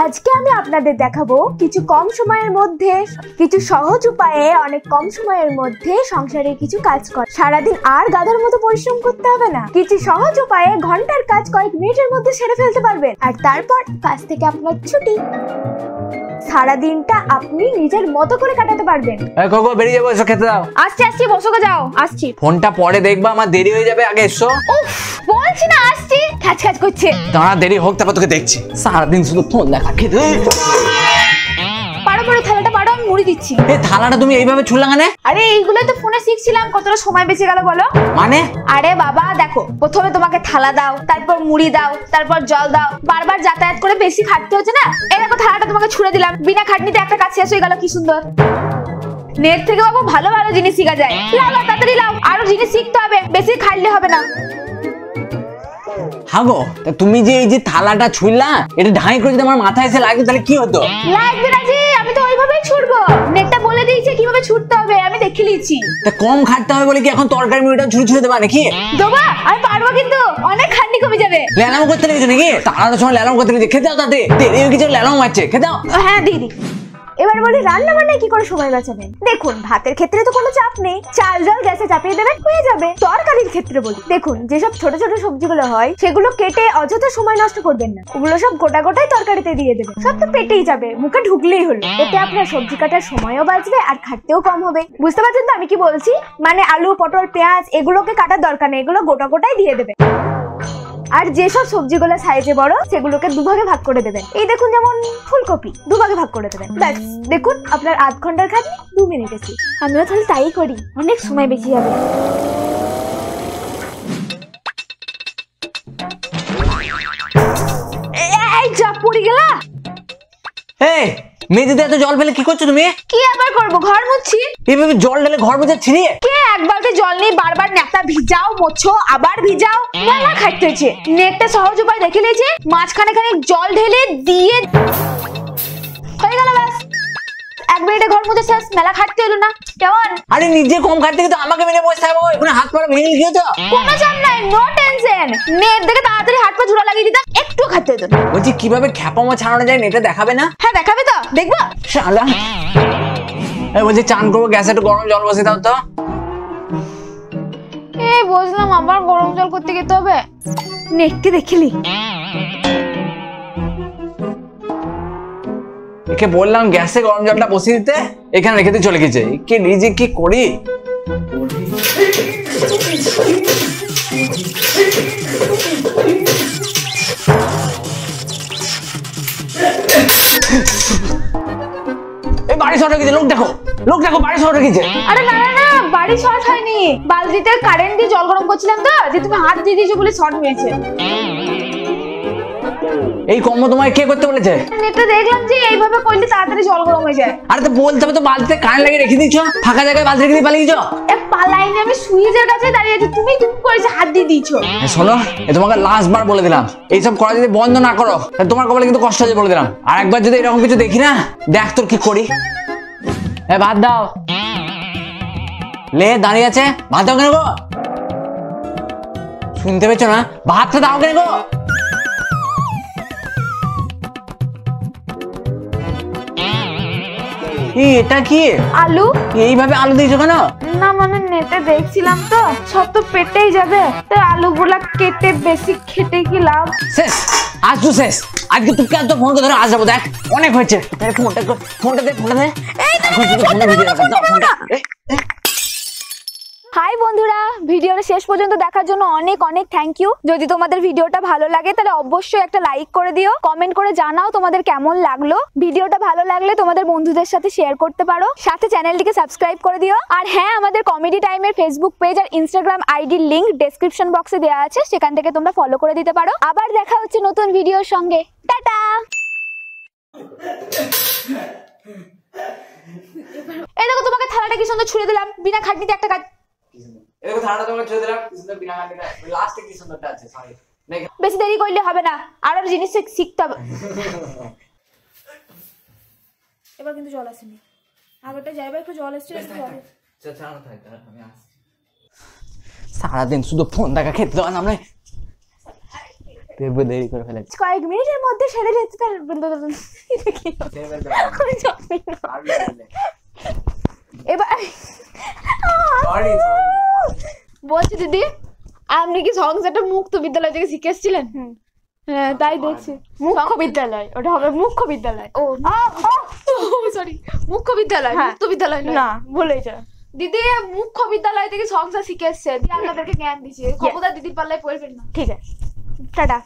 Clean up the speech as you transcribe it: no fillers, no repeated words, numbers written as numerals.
আজকে আমি আপনাদের দেখাবো কিছু কম সময়ের মধ্যে, কিছু সহজ উপায়ে অনেক কম সময়ের মধ্যে সংসারের কিছু কাজ করা। সারাদিন আর গাধার মতো পরিশ্রম করতে হবে না, কিছু সহজ উপায়ে ঘন্টার কাজ কয়েক মিনিটের মধ্যে সেরে ফেলতে পারবেন। আর তারপর কাজ থেকে আপনার ছুটি। সারাদিনটা আপনি নিজের মতো করে কাটাতে পারবেন। কোকো বেরিয়ে যাবো, এসো খেতে দাও। আসছি আসছি, বসো যাও, আসছি। ফোনটা পরে দেখবা, আমার দেরি হয়ে যাবে, আগে এসো। উফ, বলছি না আসছি, খ্যাচ খ্যাচ করছে। দাঁড়া, দেরি হোক তারপর তোকে দেখছি। সারাদিন শুধু ফোন দেখা, খেতে। পারো পারো, থালাটা পারো, আমি মুড়ি দিচ্ছি। এই থালাটা তুমি এইভাবে ছুড়লা কেন? আরে এইগুলোই তো ফোনে শিখছিলাম, কতটা সময় বেঁচে গেল বলো। মানে? আরে বাবা দেখো, প্রথমে তোমাকে থালা দাও, তারপর মুড়ি দাও, তারপর জল দাও, বারবার যাতায়াত করে বেশি খাটতে হচ্ছে না। এই দেখো থালাটা তোমাকে ছুড়ে দিলাম, বিনা খাটনিতে একটা কাজ শেষ হয়ে গেল, কি সুন্দর। নেট থেকে বাবু ভালো ভালো জিনিস শিখা যায়। লাও লাও, তাড়াতাড়ি লাও, আরো জিনিস শিখতে হবে, বেশি খাইলে হবে না। হাগো, তা তুমি যে এই যে থালাটা ছুঁড়লা, এটা ঢাই করে যদি আমার মাথায় এসে লাগে তাহলে কি হতো? লাগবে না জি, আমি তো ওইভাবেই ছুড়বো। নেটটা বলে দিয়েছে কিভাবে ছুটতে হবে, আমি দেখে নিয়েছি। তা কম খাটতে হবে বলে কি এখন তরকারি মুড়িটা ছুঁড়ে ছুঁড়ে দেবা নাকি? দেবা, আমি পারবো, কিন্তু অনেক খাটনি কমে যাবে। লেলাম করতে লেগেছে নাকি? তাড়াতাড়ি সময় লেলাম করতে লেগেছে, খেতে দাও তাতে। দেরি হয়ে গেছে, লেলাম মারছে, খেতে দাও। হ্যাঁ দিদি। এবার বলি রান্না বান্নায় কি করে সময় বাঁচাবেন। দেখুন, ভাতের ক্ষেত্রে তো কোনো চাপ নেই, চাল জল গ্যাসে চাপিয়ে দেবেন, হয়ে যাবে। তরকারির ক্ষেত্রে বলি, দেখুন যেসব ছোট ছোট সবজিগুলো হয় সেগুলো কেটে অযথা সময় নষ্ট করবেন না, ওগুলো সব গোটা গোটাই তরকারিতে দিয়ে দেবেন। সব তো পেটেই যাবে, মুখে ঢুকলেই হলো। এতে আপনার সবজি কাটার সময়ও বাঁচবে আর খাটতেও কম হবে। বুঝতে পারছেন তো আমি কি বলছি? মানে আলু, পটল, পেঁয়াজ এগুলোকে কাটার দরকার নেই, এগুলো গোটা গোটাই দিয়ে দেবেন। আর যেসব সবজিগুলো সাইজে বড় সেগুলোকে দুভাগে ভাগ করে দেবেন। এই দেখুন, যেমন ফুলকপি দুভাগে ভাগ করে দেবেন। ব্যাস, দেখুন আপনার আধ ঘন্টার খাটনি 2 মিনিট এসে। আমিও তাহলে তাই করি, অনেক সময় বেঁচে যাবে। এই যা পড়ে গেলা। এই মেঝেতে এত জল ফেলে কি করছো তুমি? কি আবার করবো, ঘর মুছছি। এইভাবে জল ঢেলে ঘর মোছাচ্ছি রে? কে এক বালতি জল নিয়ে বারবার নেতা ভিজাও, মোছো, আবার ভিজাও, মেলা খাটতে হচ্ছে। নেটটা সহজ উপায় দেখে নিয়েছে, মাঝখানে খানিক জল ঢেলে দিয়ে হয়ে গেল, ব্যাস 1 মিনিটে ঘর মুছে শেষ, মেলা খাটতে হলো না। কেমন? আরে নিজে কম খাটতে কিন্তু আমাকে মেরে বসে থাকবো, এখানে হাত পা ভেঙে গিয়েছো। কোনো চাপ নাই, নো টেনশন। নেট দেখে তাড়াতাড়ি হাত পা ঝুরা লাগিয়ে দিতাম, একটু খাটতে হতো না। বলছি কিভাবে খ্যাপামো ছাড়ানো যায়, নেটে দেখাবে না? হ্যাঁ দেখাবে তো, দেখবো। শালা, এই বলছি চান করবো, গ্যাসে একটু গরম জল বসে দাও তো। এই বুঝলাম, আবার গরম জল করতে যেতে হবে। নেটটি দেখিলি? একে বললাম গ্যাসে গরম জলটা বসিয়ে দিতে, এখানে রেখে দিয়ে চলে গেছে। কে নিজে কি করি। এই বাড়ি শর্ট হয়ে গেছে, লোক দেখো, লোক দেখো, বাড়ি শর্ট হয়ে গেছে। আরে না না না, বাড়ি শর্ট হয়নি, বালতিতে কারেন্ট দিয়ে জল গরম করছিলাম তো, যে তুমি হাত দিয়ে দিয়েছো বলে শর্ট হয়েছে। এই কর্ম তোমায় কে করতে বলেছে? নেটে দেখলাম যে এইভাবে করলে তাড়াতাড়ি জল গরম হয়ে যায়। আরে তো বলতে হবে তো, বালতিতে কারেন্ট লাগিয়ে রেখে দিয়েছো, ফাঁকা জায়গায় বালতি রেখে দিয়ে পালিয়ে গেছো। পালাইনি, আমি সুইচের কাছে দাঁড়িয়ে আছি, তুমি করেছো, হাত দিয়ে দিয়েছো। শোনো, তোমাকে লাস্ট বার বলে দিলাম, এইসব করা যদি বন্ধ না করো তাহলে তোমার কপালে কিন্তু কষ্ট হয়ে বলে দিলাম। আর একবার যদি এরকম কিছু দেখি না, দেখ তোর কি করি। ভাত দাও। লে দাঁড়িয়ে আছে, ভাত দাও কেন গো? শুনতে পেয়েছো না? ভাতটা দাও কেন গো? এটা কি? আলু। এইভাবে আলু দিয়েছো কেন? না মানে নেটে দেখছিলাম তো, সব তো পেটেই যাবে, তাই আলুগুলা কেটে বেশি খেটে কি লাভ। শেষ, আজ তো শেষ। আজকে তুই কেন তো ফোন করে ধরে আজ যাবো, দেখ অনেক হয়েছে। ফোনটা দে, ফোনটা দে। হাই বন্ধুরা, ভিডিওটা শেষ পর্যন্ত দেখার জন্য অনেক অনেক থ্যাংক ইউ। যদি তোমাদের ভিডিওটা ভালো লাগে তাহলে অবশ্যই একটা লাইক করে দিও, কমেন্ট করে জানাও তোমাদের কেমন লাগলো। ভিডিওটা ভালো লাগলে তোমাদের বন্ধুদের সাথে শেয়ার করতে পারো, সাথে চ্যানেলটিকে সাবস্ক্রাইব করে দিও। আর হ্যাঁ, আমাদের কমেডি টাইমের ফেসবুক পেজ আর ইনস্টাগ্রাম আইডির লিংক ডেসক্রিপশন বক্সে দেওয়া আছে, সেখান থেকে তোমরা ফলো করে দিতে পারো। আবার দেখা হচ্ছে নতুন ভিডিওর সঙ্গে, টাটা। এই দেখো, তোমাকে থালাটা কি সুন্দর ছুঁড়ে দিলাম, বিনা খাটনিতে একটা কাজ। এরকম থালাটা তোমাকে ছুঁড়ে দিলাম, কি সুন্দর বিনা খাটনিতে। লাস্টে কি সুন্দরটা আছে, সরি। বেশি দেরি করলে হবে না, আরো জিনিস শিখতে হবে। এবার কিন্তু জল আসেনি, আগেরটা যাইবা একটু জল এসেছিল। আমি আসছি। সারাদিন শুধু ফোন দেখা খেতে দেওয়া আমরা দেরি করে ফেলেছি। কয়েক মিনিটের মধ্যে সেরে যেতে পারবেন। এবার বলছি দিদি, আপনি কি সংসারটা মুক্ত বিদ্যালয় থেকে শিখে এসেছিলেন? হ্যাঁ তাই দেখছি। মুখ্য বিদ্যালয়, ওটা হবে মুখ্য বিদ্যালয়। ও সরি, মুখ্য বিদ্যালয়, মুক্ত বিদ্যালয় না, বলেছে দিদি। মুখ্য বিদ্যালয় থেকে সংসার শিখে এসছে, দিয়ে আপনাদেরকে জ্ঞান দিচ্ছে। খবরদার দিদির পাল্লায় পড়বেন না। ঠিক আছে, টাটা।